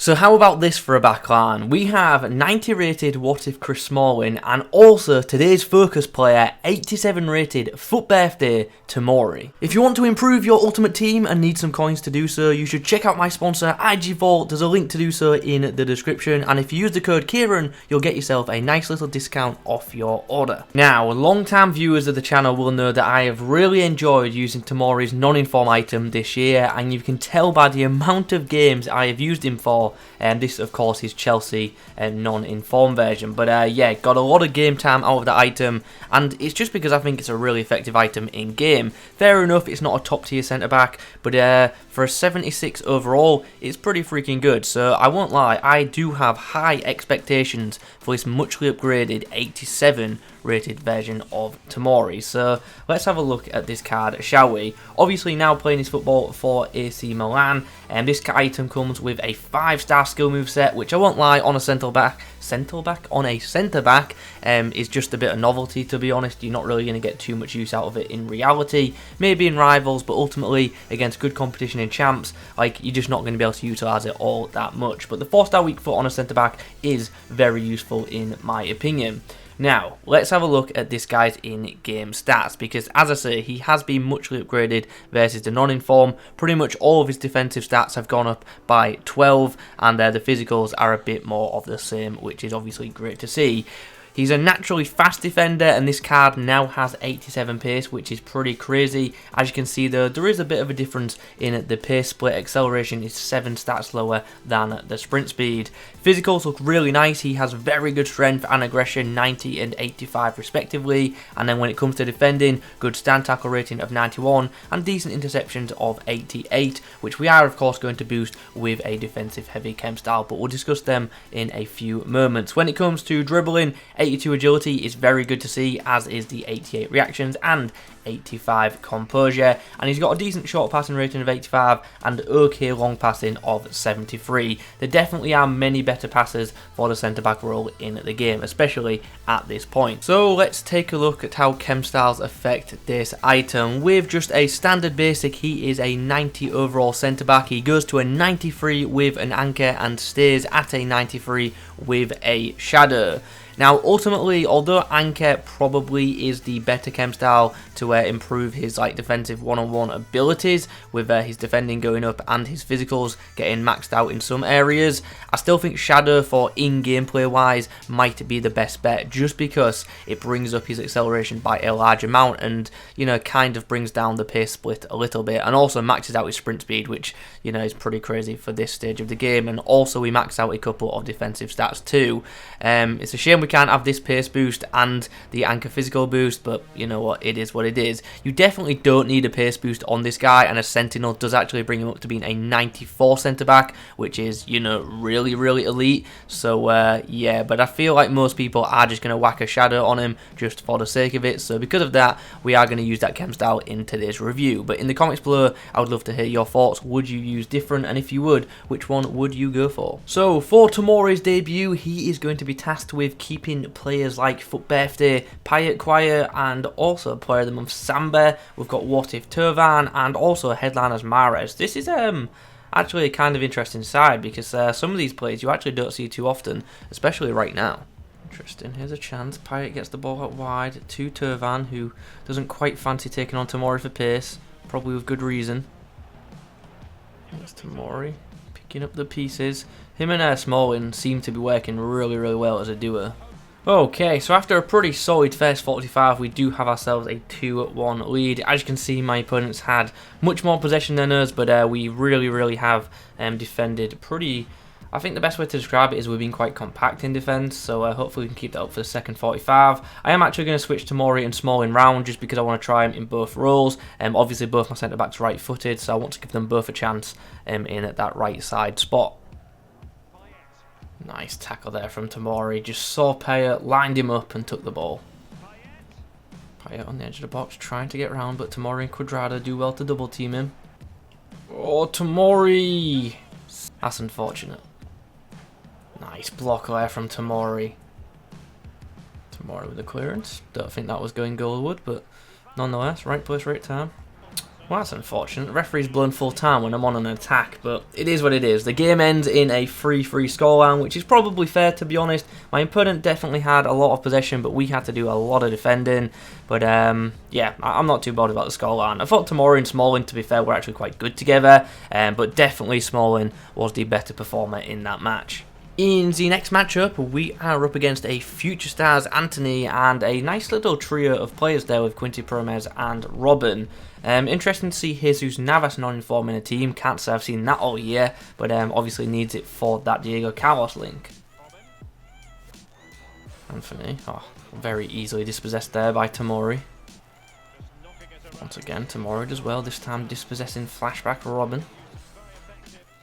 So how about this for a backline? We have 90 rated What If Chris Smalling and also today's focus player 87 rated Foot Birthday Tomori. If you want to improve your ultimate team and need some coins to do so, you should check out my sponsor IG Vault. There's a link to do so in the description, and if you use the code Kieron, you'll get yourself a nice little discount off your order. Now, long-time viewers of the channel will know that I have really enjoyed using Tomori's non-inform item this year, and you can tell by the amount of games I have used him for. And this, of course, is Chelsea non-inform version. But yeah, got a lot of game time out of the item, and it's just because I think it's a really effective item in game. Fair enough, it's not a top tier centre back, but for a 76 overall, it's pretty freaking good. So I won't lie, I do have high expectations for this muchly upgraded 87 rated version of Tomori. So let's have a look at this card, shall we? Obviously now playing his football for AC Milan, and this item comes with a 5-star skill moveset, which I won't lie, on a centre back is just a bit of novelty, to be honest. You're not really going to get too much use out of it in reality, maybe in rivals, but ultimately against good competition in champs, like, you're just not going to be able to utilise it all that much. But the 4-star weak foot on a centre back is very useful in my opinion. Now, let's have a look at this guy's in-game stats, because as I say, he has been muchly upgraded versus the non-inform. Pretty much all of his defensive stats have gone up by 12, and the physicals are a bit more of the same, which is obviously great to see. He's a naturally fast defender, and this card now has 87 pace, which is pretty crazy. As you can see though, there is a bit of a difference in the pace split. Acceleration is 7 stats lower than the sprint speed. Physicals look really nice. He has very good strength and aggression, 90 and 85 respectively. And then when it comes to defending, good stand tackle rating of 91 and decent interceptions of 88, which we are of course going to boost with a defensive heavy Kemp style, but we'll discuss them in a few moments. When it comes to dribbling, 82 agility is very good to see, as is the 88 reactions and 85 composure, and he's got a decent short passing rating of 85 and okay long passing of 73. There definitely are many better passers for the centre back role in the game, especially at this point. So let's take a look at how Kemp Styles affect this item. With just a standard basic, he is a 90 overall centre back. He goes to a 93 with an anchor and stays at a 93 with a shadow. Now, ultimately, although Anchor probably is the better Kemp style to improve his defensive one-on-one abilities, with his defending going up and his physicals getting maxed out in some areas, I still think Shadow for in-game play-wise might be the best bet, just because it brings up his acceleration by a large amount and, you know, kind of brings down the pace split a little bit, and also maxes out his sprint speed, which, you know, is pretty crazy for this stage of the game. And also we maxed out a couple of defensive stats too. It's a shame we can't have this pace boost and the anchor physical boost, but you know what, it is what it is. You definitely don't need a pace boost on this guy, and a sentinel does actually bring him up to being a 94 centre back, which is, you know, really elite. So yeah, but I feel like most people are just going to whack a shadow on him just for the sake of it. So because of that, we are going to use that Kemp style in today's review. But in the comments below, I would love to hear your thoughts. Would you use different, and if you would, which one would you go for? So for Tomori's debut, he is going to be tasked with keeping players like Foot Birthday, Payet quiet, and also Player of the Month Samba. We've got What If Tovan, and also headliners Mahrez. This is actually a kind of interesting side, because some of these players you actually don't see too often, especially right now. Interesting, here's a chance. Payet gets the ball out wide to Tovan, who doesn't quite fancy taking on Tomori for pace, probably with good reason. There's Tomori picking up the pieces. Him and Smalling seem to be working really well as a duo. Okay, so after a pretty solid first 45, we do have ourselves a 2-1 lead. As you can see, my opponents had much more possession than us, but we really have defended pretty... I think the best way to describe it is we've been quite compact in defence, so hopefully we can keep that up for the second 45. I am actually going to switch Tomori and Smalling round, just because I want to try them in both roles. Obviously both my centre-backs are right-footed, so I want to give them both a chance in at that right side spot. Nice tackle there from Tomori. Just saw Payet, lined him up and took the ball. Payet on the edge of the box trying to get round, but Tomori and Cuadrado do well to double team him. Oh, Tomori! That's unfortunate. Nice block there from Tomori. Tomori with the clearance. Don't think that was going goalwood, but nonetheless, right place, right time. Well, that's unfortunate. The referee's blown full time when I'm on an attack, but it is what it is. The game ends in a 3-3 scoreline, which is probably fair, to be honest. My opponent definitely had a lot of possession, but we had to do a lot of defending. But yeah, I'm not too bothered about the scoreline. I thought Tomori and Smalling, to be fair, were actually quite good together, but definitely Smalling was the better performer in that match. In the next matchup, we are up against a Future Stars Anthony and a nice little trio of players there with Quinty Promes and Robin. Interesting to see Jesus Navas not in form in a team. Can't say I've seen that all year, but obviously needs it for that Diego Carlos link. Anthony, very easily dispossessed there by Tomori. Once again, Tomori does well, this time dispossessing flashback Robin.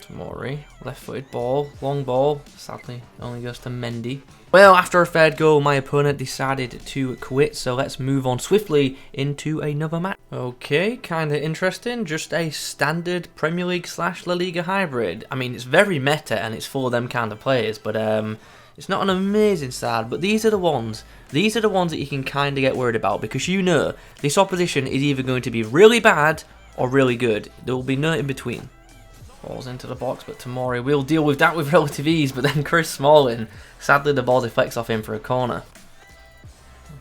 Tomori, left-footed ball, long ball, sadly only goes to Mendy. Well, after a third goal, my opponent decided to quit, so let's move on swiftly into another match. Okay, kind of interesting, just a standard Premier League / La Liga hybrid. I mean, it's very meta and it's for them kind of players, but it's not an amazing side, but these are the ones that you can kind of get worried about, because you know this opposition is either going to be really bad or really good. There will be no in between. Balls into the box, but Tomori will deal with that with relative ease, but then Chris Smalling, sadly the ball deflects off him for a corner.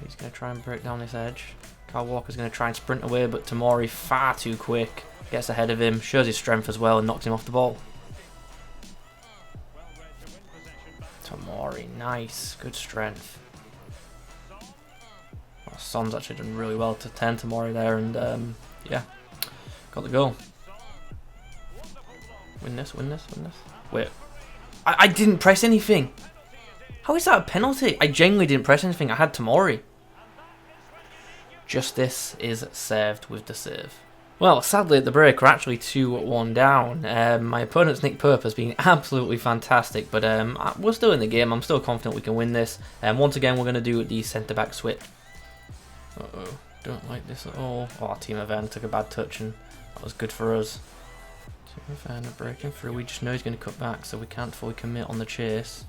He's going to try and break down this edge. Kyle Walker's going to try and sprint away, but Tomori far too quick, gets ahead of him, shows his strength as well and knocks him off the ball. Tomori, nice, good strength. Well, Son's actually done really well to turn Tomori there, and yeah, got the goal. Win this, win this, win this. Wait. I didn't press anything. How is that a penalty? I genuinely didn't press anything. I had Tomori. Justice is served with the save. Well, sadly at the break we're actually 2-1 down. My opponent's Nick Pope has been absolutely fantastic, but we're still in the game. I'm still confident we can win this. Once again, we're going to do the centre-back switch. Uh-oh. Don't like this at all. Oh, Team Event took a bad touch, and that was good for us. And breaking through, we just know he's going to cut back, so we can't fully commit on the chase.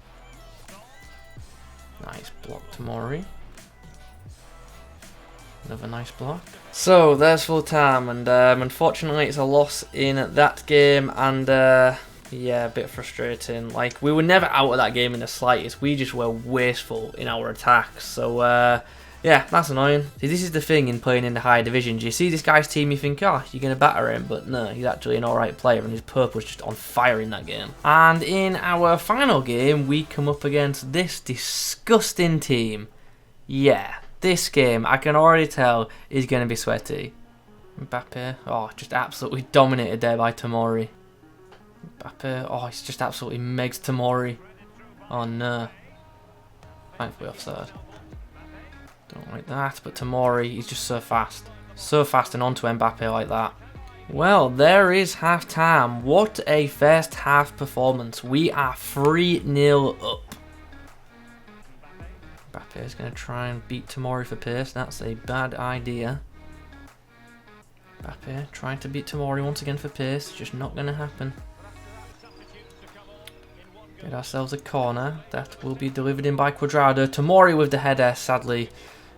Nice block, Tomori. Another nice block. So there's full time, and unfortunately it's a loss in that game, and yeah, a bit frustrating. Like, we were never out of that game in the slightest. We just were wasteful in our attacks. So yeah, that's annoying. See, this is the thing in playing in the higher divisions. You see this guy's team, you think, oh, you're going to batter him. But no, he's actually an alright player, and his Pope was just on fire in that game. And in our final game, we come up against this disgusting team. Yeah, this game, I can already tell, is going to be sweaty. Mbappe, oh, just absolutely dominated there by Tomori. Mbappe, oh, he's just absolutely megs Tomori. Oh no. Thankfully offside. Don't like that, but Tomori, he's just so fast. So fast and onto Mbappe like that. Well, there is half time. What a first half performance. We are 3-0 up. Mbappe is going to try and beat Tomori for pace. That's a bad idea. Mbappe trying to beat Tomori once again for pace. Just not going to happen. Get ourselves a corner. That will be delivered in by Cuadrado. Tomori with the header, sadly.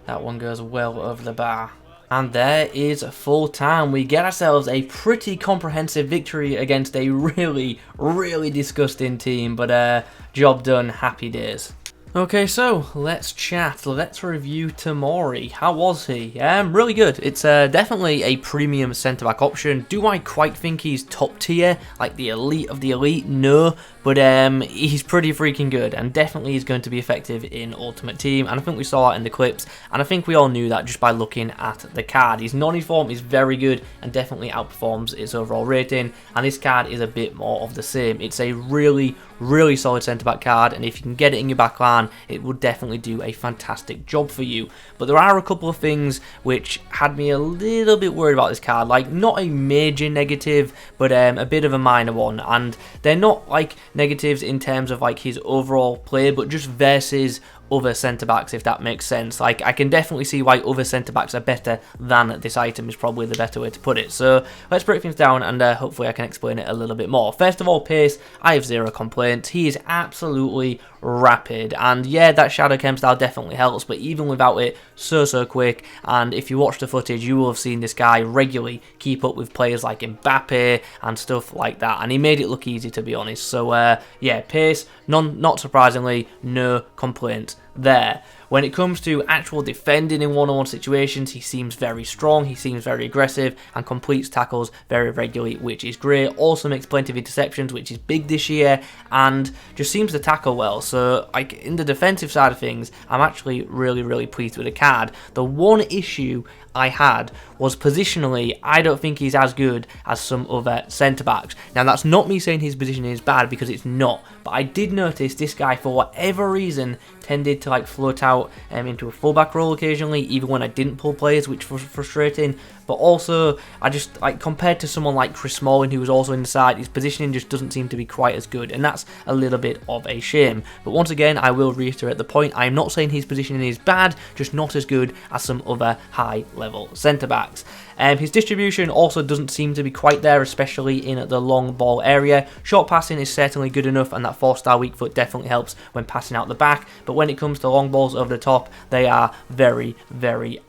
That one goes well over the bar. And there is full time. We get ourselves a pretty comprehensive victory against a really, really disgusting team. But job done, happy days. Okay, so let's chat. Let's review Tomori. How was he? Really good. It's definitely a premium centre-back option. Do I quite think he's top tier, like the elite of the elite? No, but he's pretty freaking good, and definitely is going to be effective in Ultimate Team, and I think we saw that in the clips, and I think we all knew that just by looking at the card. His non-uniform is very good, and definitely outperforms its overall rating, and this card is a bit more of the same. It's a really, really solid centre-back card, and if you can get it in your back line, it will definitely do a fantastic job for you. But there are a couple of things which had me a little bit worried about this card, like not a major negative, but a bit of a minor one, and they're not like negatives in terms of like his overall play, but just versus other centre-backs, if that makes sense. Like, I can definitely see why other centre-backs are better than this item is probably the better way to put it. So let's break things down, and hopefully I can explain it a little bit more. First of all, pace, I have zero complaints. He is absolutely rapid, and yeah, that shadow Kemp style definitely helps, but even without it, so quick. And if you watch the footage, you will have seen this guy regularly keep up with players like Mbappe and stuff like that, and he made it look easy, to be honest. So yeah, pace, not surprisingly, no complaints there. When it comes to actual defending in one-on-one situations, he seems very strong, he seems very aggressive, and completes tackles very regularly, which is great. Also makes plenty of interceptions, which is big this year, and just seems to tackle well. So, like, in the defensive side of things, I'm actually really pleased with the card. The one issue I had was positionally, I don't think he's as good as some other centre-backs. Now, that's not me saying his positioning is bad, because it's not, but I did notice this guy, for whatever reason, tended to like float out into a fullback role occasionally, even when I didn't pull players, which was frustrating. But also, I just, like, compared to someone like Chris Smalling, who was also inside, his positioning just doesn't seem to be quite as good, and that's a little bit of a shame. But once again, I will reiterate the point, I'm not saying his positioning is bad, just not as good as some other high-level centre-backs. His distribution also doesn't seem to be quite there, especially in the long ball area. Short passing is certainly good enough, and that 4-star weak foot definitely helps when passing out the back, but when it comes to long balls over the top, they are very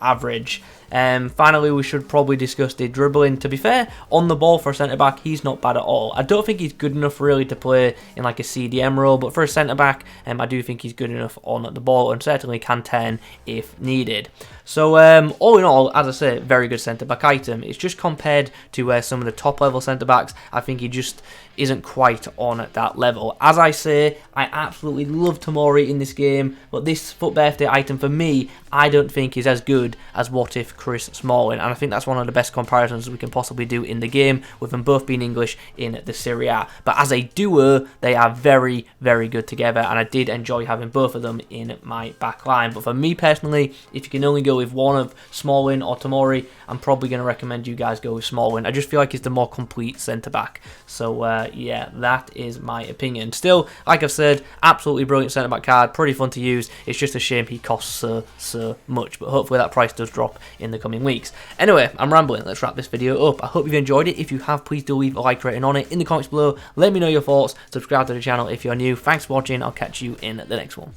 average. Finally, we should probably discuss the dribbling. To be fair, on the ball for a centre-back, he's not bad at all. I don't think he's good enough really to play in like a CDM role, but for a centre-back, I do think he's good enough on the ball, and certainly can turn if needed. So all in all, as I say, very good centre-back item. It's just compared to some of the top-level centre-backs, I think he just isn't quite on that level. As I say, I absolutely love Tomori in this game, but this FUT birthday item for me, I don't think is as good as What If Chris Smalling, and I think that's one of the best comparisons we can possibly do in the game, with them both being English in the Serie A. But as a duo, they are very good together, and I did enjoy having both of them in my back line. But for me personally, if you can only go with one of Smalling or Tomori, I'm probably going to recommend you guys go with Smalling. I just feel like he's the more complete centre-back. So yeah, that is my opinion. Still, like I've said, absolutely brilliant centre-back card, pretty fun to use. It's just a shame he costs so much, but hopefully that price does drop in the coming weeks. Anyway, I'm rambling, let's wrap this video up. I hope you've enjoyed it. If you have, please do leave a like rating on it in the comments below. Let me know your thoughts, subscribe to the channel if you're new. Thanks for watching, I'll catch you in the next one.